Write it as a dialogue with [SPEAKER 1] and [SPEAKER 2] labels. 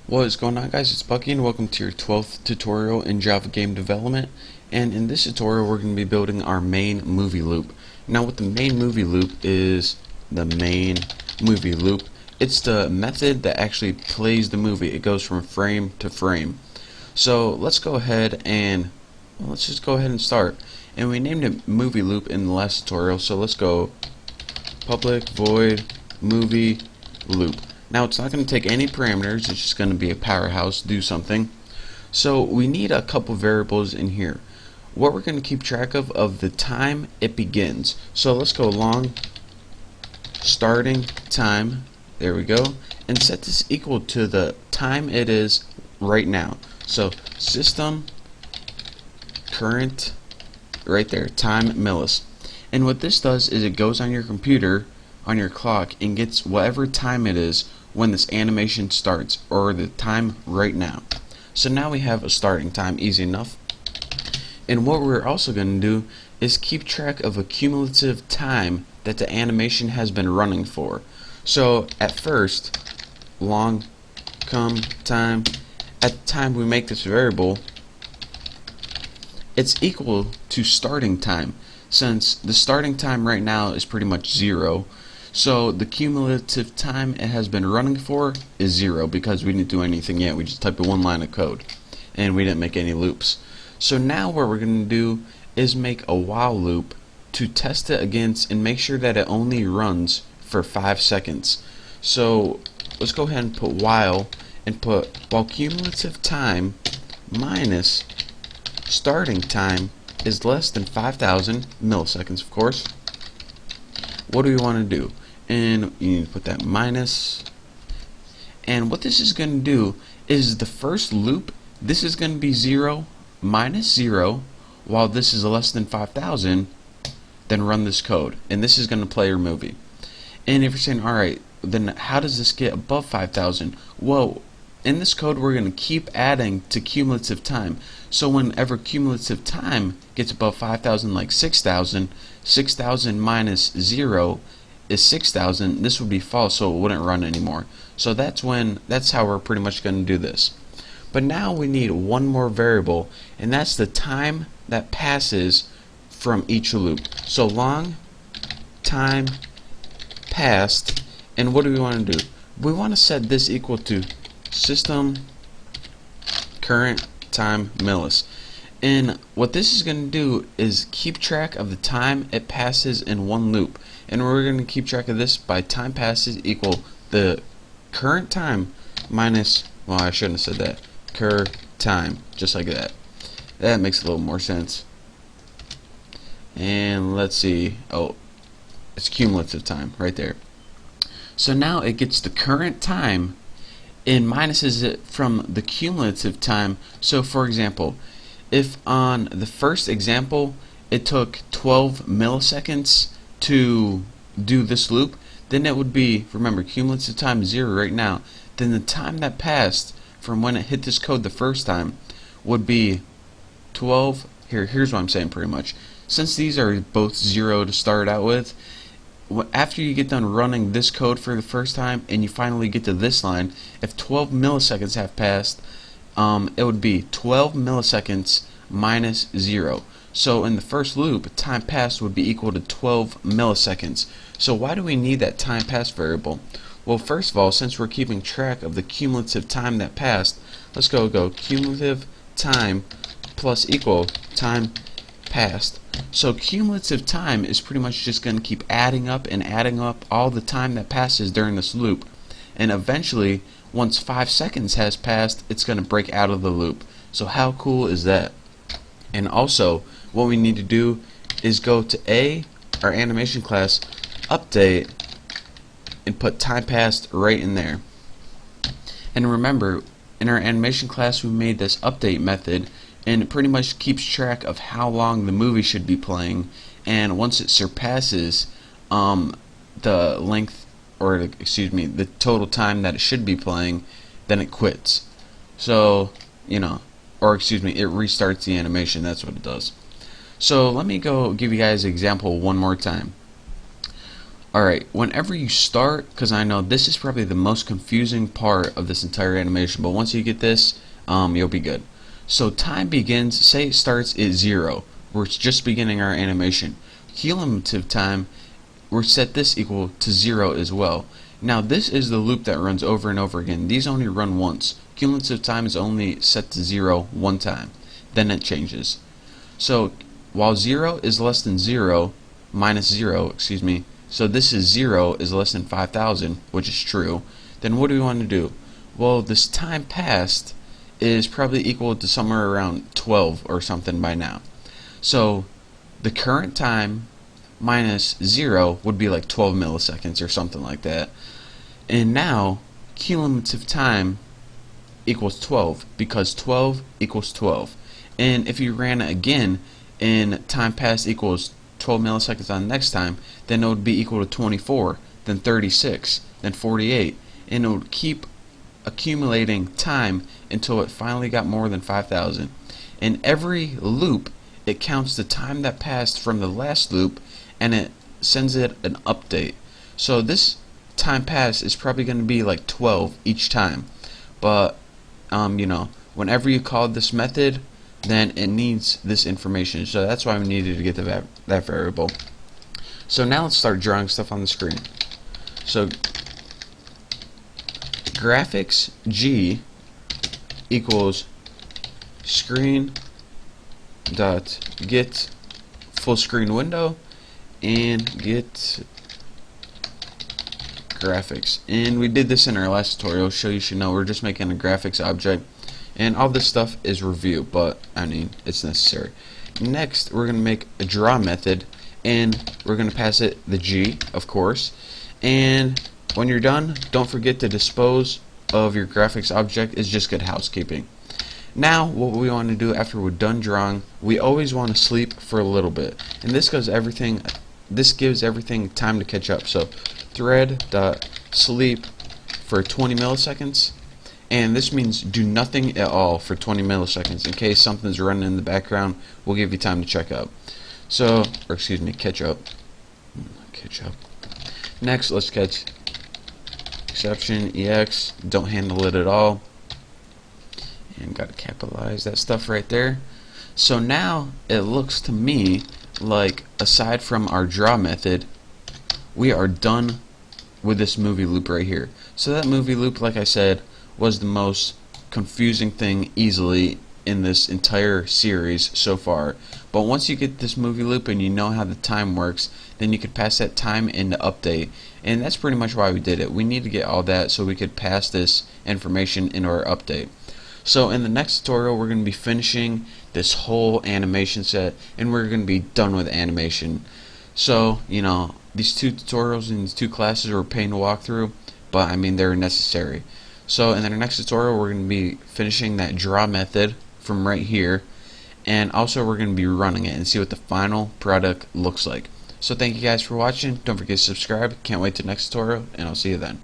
[SPEAKER 1] What is going on, guys? It's Bucky and welcome to your 12th tutorial in Java game development. And in this tutorial we're going to be building our main movie loop. Now what the main movie loop is, it's the method that actually plays the movie. It goes from frame to frame. So let's go ahead and let's just go ahead and start. And we named it movie loop in the last tutorial, so let's go public void movie loop. Now it's not going to take any parameters, it's just going to be a powerhouse, do something. So we need a couple variables in here. What we're going to keep track of the time it begins. So let's go long starting time, there we go, and set this equal to the time it is right now. So system current, right there, time millis. And what this does is it goes on your computer, on your clock, and gets whatever time it is when this animation starts, or the time right now. So now we have a starting time, easy enough. And what we're also going to do is keep track of a cumulative time that the animation has been running for. So at first, long time, at the time we make this variable, it's equal to starting time, since the starting time right now is pretty much 0. So the cumulative time it has been running for is 0 because we didn't do anything yet. We just typed one line of code and we didn't make any loops. So now what we're going to do is make a while loop to test it against and make sure that it only runs for 5 seconds. So let's go ahead and put while, and put while cumulative time minus starting time is less than 5,000 milliseconds, of course. What do we want to do? And you need to put that minus. And what this is going to do is the first loop, this is going to be 0 minus 0, while this is less than 5,000. Then run this code, and this is going to play your movie. And if you're saying, alright, then how does this get above 5,000? Well, in this code we're going to keep adding to cumulative time. So whenever cumulative time gets above 5,000, like 6,000, 6,000 minus 0 is 6,000. This would be false, so it wouldn't run anymore. So that's how we're pretty much going to do this. But now we need one more variable, and that's the time that passes from each loop. So long time passed, and what do we want to do? We want to set this equal to system current time millis. And what this is going to do is keep track of the time it passes in one loop. And we're going to keep track of this by time passes equal the current time minus, well, I shouldn't have said that, cur time, just like that. That makes a little more sense. And let's see, oh, it's cumulative time right there. So now it gets the current time and minuses it from the cumulative time. So for example, if on the first example it took 12 milliseconds to do this loop, then it would be, remember, cumulative time is 0 right now, then the time that passed from when it hit this code the first time would be 12. Here's what I'm saying pretty much. Since these are both 0 to start out with, after you get done running this code for the first time and you finally get to this line, if 12 milliseconds have passed, it would be 12 milliseconds minus 0. So in the first loop, time passed would be equal to 12 milliseconds. So why do we need that time passed variable? Well, first of all, since we're keeping track of the cumulative time that passed, let's go cumulative time plus equal time passed. So cumulative time is pretty much just going to keep adding up and adding up all the time that passes during this loop. And eventually, once 5 seconds has passed, it's going to break out of the loop. So how cool is that? And also, what we need to do is go to our animation class, update, and put time passed right in there. And remember, in our animation class we made this update method, and it pretty much keeps track of how long the movie should be playing, and once it surpasses the length, or excuse me, the total time that it should be playing, then it quits. So, or excuse me, it restarts the animation. That's what it does. So let me go give you guys an example one more time. Alright, whenever you start, because I know this is probably the most confusing part of this entire animation, but once you get this, you'll be good. So time begins, say it starts at 0, where it's just beginning our animation. Cumulative time, we're set this equal to 0 as well. Now this is the loop that runs over and over again. These only run once. Cumulative time is only set to 0 one time. Then it changes. So while 0 is less than 0, minus 0, excuse me, so this is 0 is less than 5,000, which is true, then what do we want to do? Well, this time passed is probably equal to somewhere around 12 or something by now. So the current time minus 0 would be like 12 milliseconds or something like that. And now cumulative time equals 12 because 12 equals 12. And if you ran it again and time passed equals 12 milliseconds on the next time, then it would be equal to 24, then 36, then 48, and it would keep accumulating time until it finally got more than 5,000. In every loop, it counts the time that passed from the last loop and it sends it an update. So this time passed is probably going to be like 12 each time. But whenever you call this method, then it needs this information. So that's why we needed to get that variable. So now let's start drawing stuff on the screen. So graphics G equals screen dot get full screen window and get graphics. And we did this in our last tutorial, so you should know we're just making a graphics object. And all this stuff is review, but I mean, it's necessary. Next, we're going to make a draw method, and we're going to pass it the G, of course. And when you're done, don't forget to dispose of your graphics object. It's just good housekeeping. Now, what we want to do after we're done drawing, we always want to sleep for a little bit. And this gives everything time to catch up. So thread.sleep for 20 milliseconds. And this means do nothing at all for 20 milliseconds. In case something's running in the background, we'll give you time to check up. So, or excuse me, catch up. Next, let's catch exception, EX, don't handle it at all. And gotta capitalize that stuff right there. So now, it looks to me like, aside from our draw method, we are done with this movie loop right here. So that movie loop, like I said, was the most confusing thing easily in this entire series so far. But once you get this movie loop and you know how the time works, then you could pass that time into update. And that's pretty much why we did it. We need to get all that so we could pass this information into our update. So in the next tutorial, we're going to be finishing this whole animation set, and we're going to be done with animation. So, these two tutorials and these two classes are a pain to walk through, but I mean, they're necessary. So in the next tutorial, we're going to be finishing that draw method from right here, and also we're going to be running it and see what the final product looks like. So thank you guys for watching. Don't forget to subscribe. Can't wait till next tutorial, and I'll see you then.